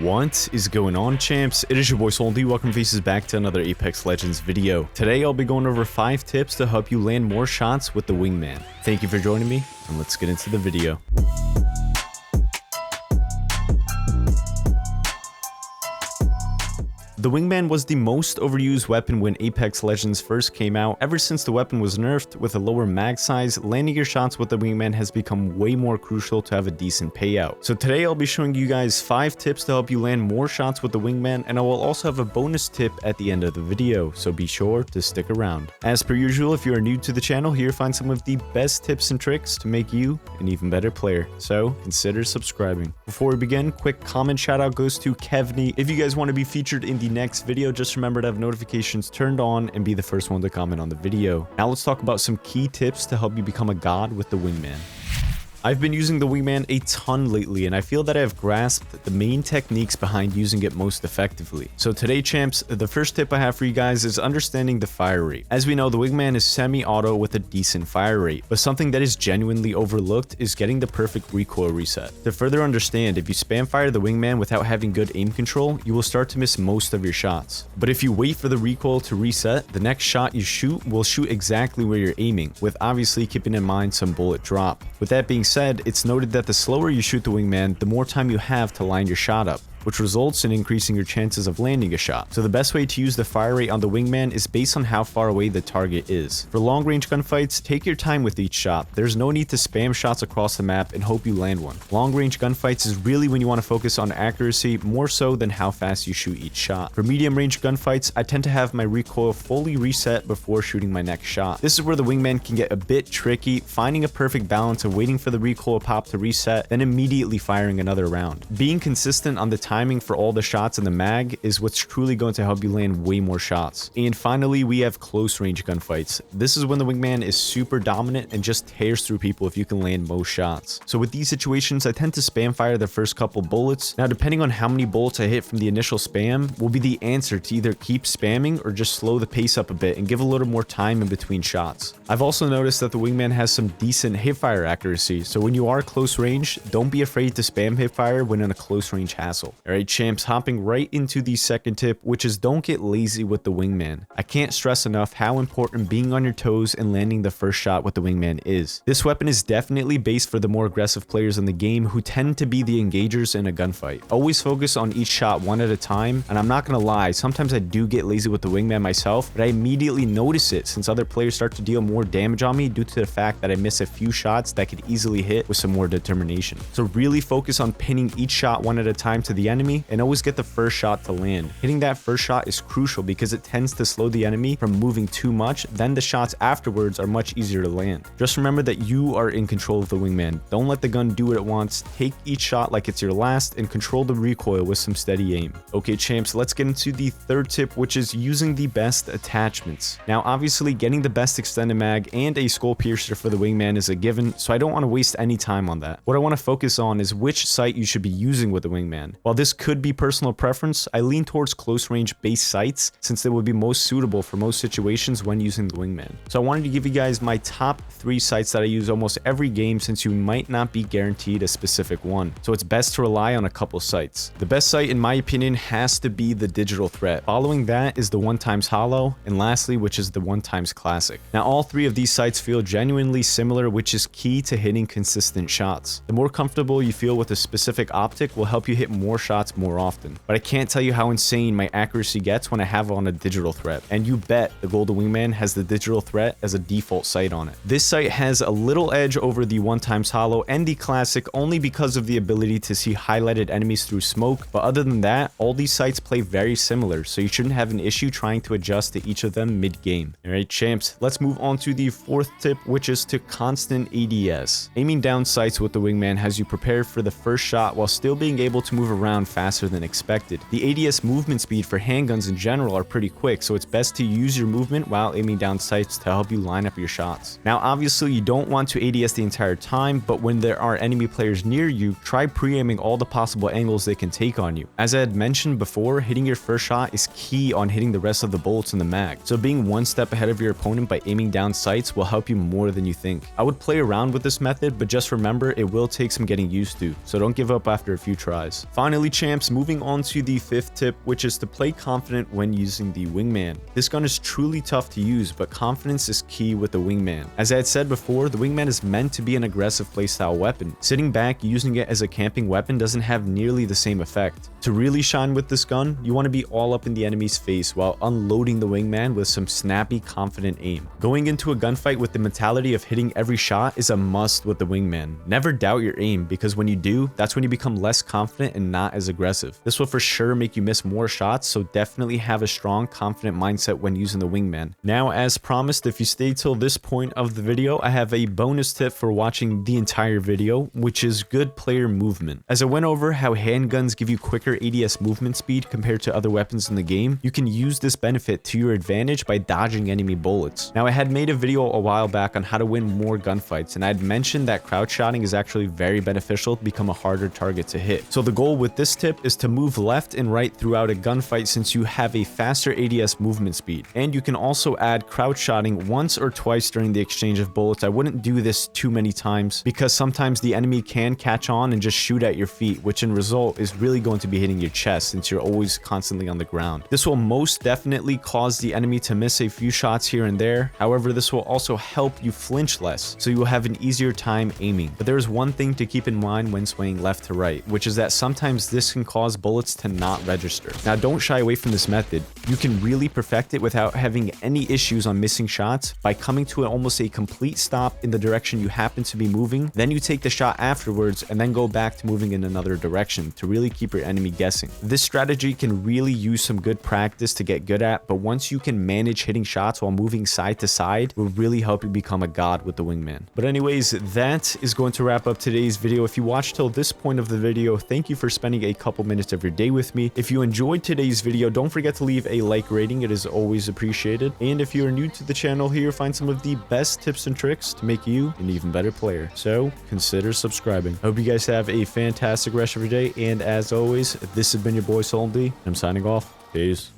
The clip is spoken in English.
What is going on, champs? It is your boy Soldy. Welcome faces back to another Apex Legends video. Today I'll be going over 5 tips to help you land more shots with the Wingman. Thank you for joining me, and let's get into the video. The Wingman was the most overused weapon when Apex Legends first came out. Ever since the weapon was nerfed with a lower mag size, landing your shots with the Wingman has become way more crucial to have a decent payout. So today I'll be showing you guys 5 tips to help you land more shots with the Wingman, and I will also have a bonus tip at the end of the video, so be sure to stick around. As per usual, if you are new to the channel, here you'll find some of the best tips and tricks to make you an even better player, so consider subscribing. Before we begin, quick comment shout out goes to Kevney. If you guys want to be featured in the next video, just remember to have notifications turned on and be the first one to comment on the video. Now let's talk about some key tips to help you become a god with the Wingman. I've been using the Wingman a ton lately, and I feel that I have grasped the main techniques behind using it most effectively. So today, champs, the first tip I have for you guys is understanding the fire rate. As we know, the Wingman is semi-auto with a decent fire rate, but something that is genuinely overlooked is getting the perfect recoil reset. To further understand, if you spam fire the Wingman without having good aim control, you will start to miss most of your shots. But if you wait for the recoil to reset, the next shot you shoot will shoot exactly where you're aiming, with obviously keeping in mind some bullet drop. With that being said, it's noted that the slower you shoot the Wingman, the more time you have to line your shot up, which results in increasing your chances of landing a shot. So the best way to use the fire rate on the Wingman is based on how far away the target is. For long range gunfights, take your time with each shot. There's no need to spam shots across the map and hope you land one. Long range gunfights is really when you want to focus on accuracy more so than how fast you shoot each shot. For medium range gunfights, I tend to have my recoil fully reset before shooting my next shot. This is where the Wingman can get a bit tricky, finding a perfect balance of waiting for the recoil pop to reset, then immediately firing another round. Being consistent on the timing for all the shots in the mag is what's truly going to help you land way more shots. And finally, we have close range gunfights. This is when the Wingman is super dominant and just tears through people if you can land most shots. So with these situations, I tend to spam fire the first couple bullets. Now, depending on how many bullets I hit from the initial spam will be the answer to either keep spamming or just slow the pace up a bit and give a little more time in between shots. I've also noticed that the Wingman has some decent hipfire accuracy, so when you are close range, don't be afraid to spam hipfire when in a close range hassle. Alright, champs, hopping right into the second tip, which is don't get lazy with the Wingman. I can't stress enough how important being on your toes and landing the first shot with the Wingman is. This weapon is definitely based for the more aggressive players in the game who tend to be the engagers in a gunfight. Always focus on each shot one at a time, and I'm not gonna lie, sometimes I do get lazy with the Wingman myself, but I immediately notice it since other players start to deal more damage on me due to the fact that I miss a few shots that could easily hit with some more determination. So really focus on pinning each shot one at a time to the enemy, and always get the first shot to land. Hitting that first shot is crucial because it tends to slow the enemy from moving too much, then the shots afterwards are much easier to land. Just remember that you are in control of the Wingman. Don't let the gun do it at once. Take each shot like it's your last and control the recoil with some steady aim. Okay, champs, let's get into the third tip, which is using the best attachments. Now, obviously, getting the best extended mag and a skull piercer for the Wingman is a given, so I don't want to waste any time on that. What I want to focus on is which sight you should be using with the Wingman. While this could be personal preference, I lean towards close range base sights since they would be most suitable for most situations when using the Wingman. So I wanted to give you guys my top 3 sights that I use almost every game since you might not be guaranteed a specific one. So it's best to rely on a couple sights. The best sight in my opinion has to be the digital threat. Following that is the 1x hollow, and lastly, which is the 1x classic. Now all 3 of these sights feel genuinely similar, which is key to hitting consistent shots. The more comfortable you feel with a specific optic will help you hit more shots more often. But I can't tell you how insane my accuracy gets when I have on a digital threat. And you bet the Golden Wingman has the digital threat as a default sight on it. This sight has a little edge over the 1x hollow and the classic only because of the ability to see highlighted enemies through smoke. But other than that, all these sights play very similar, so you shouldn't have an issue trying to adjust to each of them mid-game. Alright, champs, let's move on to the 4th tip, which is to constant ADS. Aiming down sights with the Wingman has you prepared for the first shot while still being able to move around faster than expected. The ADS movement speed for handguns in general are pretty quick, so it's best to use your movement while aiming down sights to help you line up your shots. Now obviously you don't want to ADS the entire time, but when there are enemy players near you, try pre-aiming all the possible angles they can take on you. As I had mentioned before, hitting your first shot is key on hitting the rest of the bullets in the mag, so being one step ahead of your opponent by aiming down sights will help you more than you think. I would play around with this method, but just remember it will take some getting used to, so don't give up after a few tries. Finally, Anyway, champs, moving on to the 5th tip, which is to play confident when using the Wingman. This gun is truly tough to use, but confidence is key with the Wingman. As I had said before, the Wingman is meant to be an aggressive playstyle weapon. Sitting back using it as a camping weapon doesn't have nearly the same effect. To really shine with this gun, you want to be all up in the enemy's face while unloading the Wingman with some snappy, confident aim. Going into a gunfight with the mentality of hitting every shot is a must with the Wingman. Never doubt your aim, because when you do, that's when you become less confident and not as aggressive. This will for sure make you miss more shots, so definitely have a strong, confident mindset when using the Wingman. Now, as promised, if you stay till this point of the video, I have a bonus tip for watching the entire video, which is good player movement. As I went over how handguns give you quicker ADS movement speed compared to other weapons in the game, you can use this benefit to your advantage by dodging enemy bullets. Now, I had made a video a while back on how to win more gunfights, and I had mentioned that crouch shotting is actually very beneficial to become a harder target to hit. So the goal with this tip is to move left and right throughout a gunfight, since you have a faster ADS movement speed. And you can also add crouch shotting once or twice during the exchange of bullets. I wouldn't do this too many times, because sometimes the enemy can catch on and just shoot at your feet, which in result is really going to be hitting your chest since you're always constantly on the ground. This will most definitely cause the enemy to miss a few shots here and there. However, this will also help you flinch less, so you will have an easier time aiming. But there is one thing to keep in mind when swaying left to right, which is that sometimes this can cause bullets to not register. Now, don't shy away from this method. You can really perfect it without having any issues on missing shots by coming to almost a complete stop in the direction you happen to be moving. Then you take the shot afterwards and then go back to moving in another direction to really keep your enemy guessing. This strategy can really use some good practice to get good at, but once you can manage hitting shots while moving side to side, will really help you become a god with the Wingman. But anyways, that is going to wrap up today's video. If you watched till this point of the video, thank you for spending a couple minutes of your day with me. If you enjoyed today's video, don't forget to leave a like rating. It is always appreciated. And if you are new to the channel here, find some of the best tips and tricks to make you an even better player. So consider subscribing. I hope you guys have a fantastic rest of your day. And as always, this has been your boy Soldy. I'm signing off. Peace.